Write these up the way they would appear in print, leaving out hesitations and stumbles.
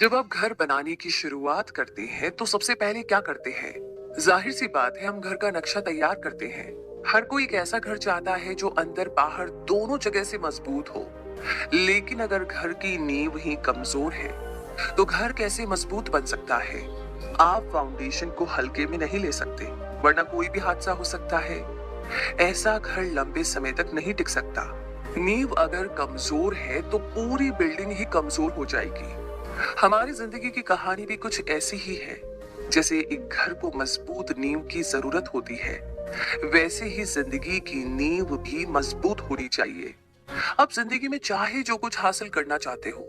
जब आप घर बनाने की शुरुआत करते हैं तो सबसे पहले क्या करते हैं? जाहिर सी बात है, हम घर का नक्शा तैयार करते हैं। हर कोई एक ऐसा घर चाहता है जो अंदर बाहर दोनों जगह से मजबूत हो। लेकिन अगर घर की नींव ही कमजोर है तो घर कैसे मजबूत बन सकता है? आप फाउंडेशन को हल्के में नहीं ले सकते, वरना कोई भी हादसा हो सकता है। ऐसा घर लंबे समय तक नहीं टिक सकता। नींव अगर कमजोर है तो पूरी बिल्डिंग ही कमजोर हो जाएगी। हमारी जिंदगी की कहानी भी कुछ ऐसी ही है। जैसे एक घर को मजबूत नींव की जरूरत होती है, वैसे ही जिंदगी की नींव भी मजबूत होनी चाहिए। आप जिंदगी में चाहे जो कुछ हासिल करना चाहते हो,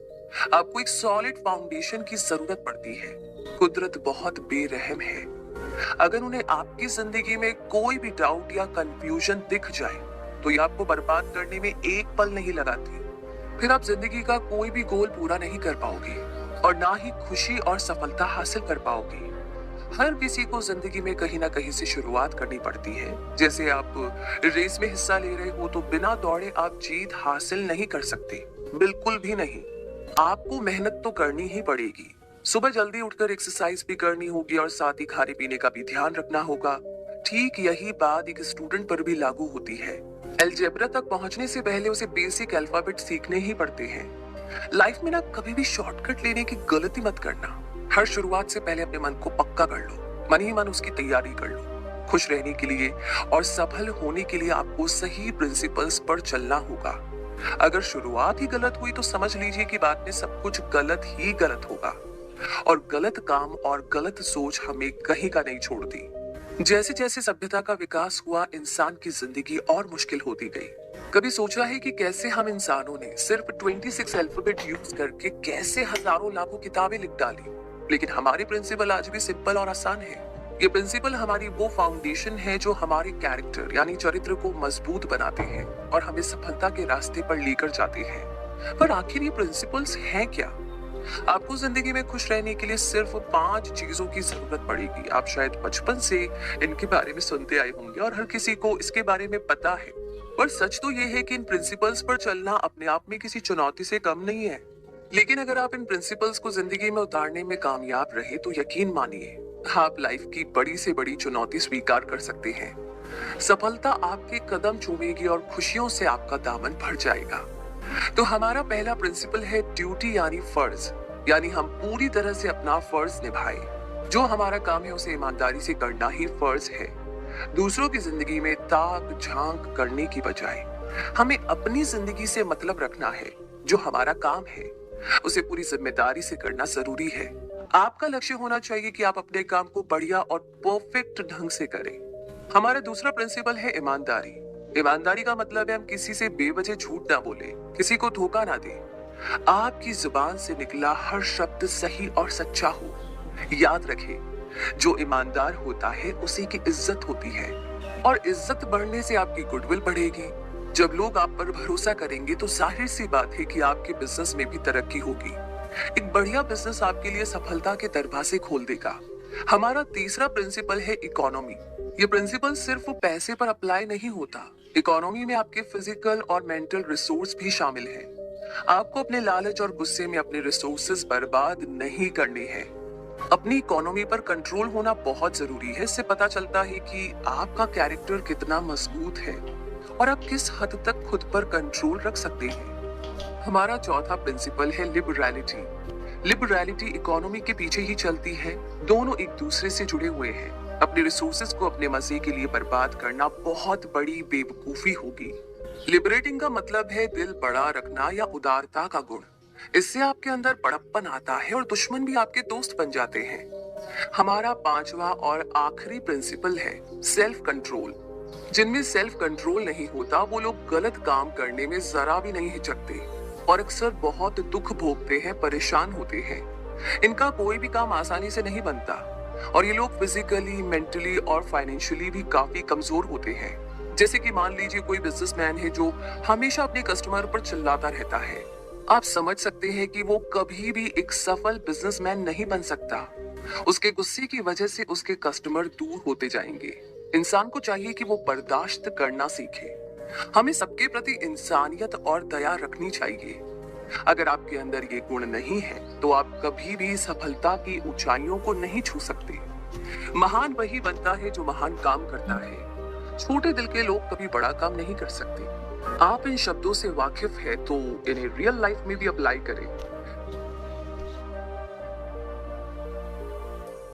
आपको एक सॉलिड फाउंडेशन की जरूरत पड़ती है। कुदरत बहुत बेरहम है। अगर उन्हें आपकी जिंदगी में कोई भी डाउट या कंफ्यूजन दिख जाए तो ये आपको बर्बाद करने में एक पल नहीं लगाती। फिर आप जिंदगी का कोई भी गोल पूरा नहीं कर पाओगे और ना ही खुशी और सफलता हासिल कर पाओगे। हर किसी को जिंदगी में कहीं ना कहीं से शुरुआत करनी पड़ती है। जैसे आप रेस में हिस्सा ले रहे हो तो बिना दौड़े आप जीत हासिल नहीं कर सकते, बिल्कुल भी नहीं। आपको मेहनत तो करनी ही पड़ेगी। सुबह जल्दी उठकर एक्सरसाइज भी करनी होगी और साथ ही खाने पीने का भी ध्यान रखना होगा। ठीक यही बात एक स्टूडेंट पर भी लागू होती है। अलजेब्रा तक पहुंचने से पहले उसे बेसिक अल्फाबेट सीखने ही पड़ते हैं। लाइफ में ना कभी भी शॉर्टकट लेने की गलती मत करना। हर शुरुआत से पहले अपने मन को पक्का कर लो, मन ही मन उसकी तैयारी कर लो। खुश रहने के लिए और सफल होने के लिए आपको सही प्रिंसिपल्स पर चलना होगा। अगर शुरुआत ही गलत हुई तो समझ लीजिए कि बाद में सब कुछ गलत ही गलत होगा। और गलत काम और गलत सोच हमें कहीं का नहीं छोड़ती। जैसे जैसे सभ्यता का विकास हुआ, इंसान की जिंदगी और मुश्किल होती गई। कभी सोचा है कि कैसे हम इंसानों ने सिर्फ 26 अल्फाबेट यूज करके कैसे हजारों लाखों किताबें लिख डाली? लेकिन हमारे प्रिंसिपल आज भी सिंपल और आसान है। ये प्रिंसिपल हमारी वो फाउंडेशन है जो हमारे कैरेक्टर यानी चरित्र को मजबूत बनाते हैं और हमें सफलता के रास्ते पर लेकर जाते हैं। पर आखिर ये प्रिंसिपल्स हैं क्या? आपको जिंदगी में खुश रहने के लिए सिर्फ 5 चीजों की जरूरत पड़ेगी। आप शायद बचपन से इनके बारे में सुनते आए होंगे और हर किसी को इसके बारे में पता है। पर सच तो ये है कि इन प्रिंसिपल्स पर चलना अपने आप में किसी चुनौती से कम नहीं है। लेकिन अगर आप इन प्रिंसिपल्स को जिंदगी में उतारने में कामयाब रहे तो यकीन मानिए, आप लाइफ की बड़ी से बड़ी चुनौती स्वीकार कर सकते हैं। सफलता आपके कदम चूमेगी और खुशियों से आपका दामन भर जाएगा। तो हमारा पहला प्रिंसिपल है ड्यूटी यानी फर्ज। यानी हम पूरी तरह से अपना फर्ज निभाएं। जो हमारा काम है उसे ईमानदारी से करना ही फर्ज है। दूसरों की जिंदगी में ताक झांक करने की बजाय हमें अपनी जिंदगी से मतलब रखना है। जो हमारा काम है उसे पूरी जिम्मेदारी से करना जरूरी है। आपका लक्ष्य होना चाहिए कि आप अपने काम को बढ़िया और परफेक्ट ढंग से करें। हमारा दूसरा प्रिंसिपल है ईमानदारी। ईमानदारी का मतलब है हम किसी से बेवजह झूठ ना बोले, किसी को धोखा ना दें। आपकी जुबान से निकला हर शब्द सही और सच्चा हो। याद रखें, जो ईमानदार होता है उसी की इज्जत होती है और इज्जत बढ़ने से आपकी गुडविल बढ़ेगी। जब लोग आप पर भरोसा करेंगे तो जाहिर सी बात है कि आपके बिजनेस में भी तरक्की होगी। एक बढ़िया बिजनेस आपके लिए सफलता के दरवाजे खोल देगा। हमारा तीसरा प्रिंसिपल है इकोनॉमी। ये प्रिंसिपल सिर्फ पैसे पर अप्लाई नहीं होता। इकोनॉमी में आपके फिजिकल और मेंटल रिसोर्स भी शामिल हैं। आपको अपने लालच और गुस्से में अपने रिसोर्सेज बर्बाद नहीं करने हैं। अपनी इकोनॉमी पर कंट्रोल होना बहुत जरूरी है। इससे पता चलता है कि आपका कैरेक्टर कितना मजबूत है और आप किस हद तक खुद पर कंट्रोल रख सकते हैं। हमारा चौथा प्रिंसिपल है लिबरलिटी। लिबरलिटी इकोनॉमी के पीछे ही चलती है। दोनों एक दूसरे से जुड़े हुए हैं। अपने रिसोर्सेज को अपने मजे के लिए बर्बाद करना बहुत बड़ी बेवकूफी होगी। लिबरेटिंग का मतलब है दिल बड़ा रखना या उदारता का गुण। इससे आपके अंदर बड़प्पन आता है और दुश्मन भी आपके दोस्त बन जाते हैं। हमारा पांचवा और आखिरी प्रिंसिपल है सेल्फ कंट्रोल। जिनमें सेल्फ कंट्रोल नहीं होता वो लोग गलत काम करने में जरा भी नहीं हिचकते और अक्सर बहुत दुख भोगते हैं, परेशान होते हैं। इनका कोई भी काम आसानी से नहीं बनता और ये लोग फिजिकली, मेंटली और फाइनेंशियली भी काफी कमजोर होते हैं। जैसे कि मान लीजिए कोई बिजनेसमैन है जो हमेशा अपने कस्टमर पर चिल्लाता रहता है। आप समझ सकते हैं कि वो कभी भी एक सफल बिजनेसमैन नहीं बन सकता। उसके गुस्से की वजह से उसके कस्टमर दूर होते जाएंगे। इंसान को चाहिए कि वो बर्दाश्त करना सीखे। हमें सबके प्रति इंसानियत और दया रखनी चाहिए। अगर आपके अंदर ये गुण नहीं है तो आप कभी भी सफलता की ऊंचाइयों को नहीं छू सकते। महान वही बनता है जो महान काम करता है। छोटे दिल के लोग कभी बड़ा काम नहीं कर सकते। आप इन शब्दों से वाकिफ है तो इन्हें रियल लाइफ में भी अप्लाई करें।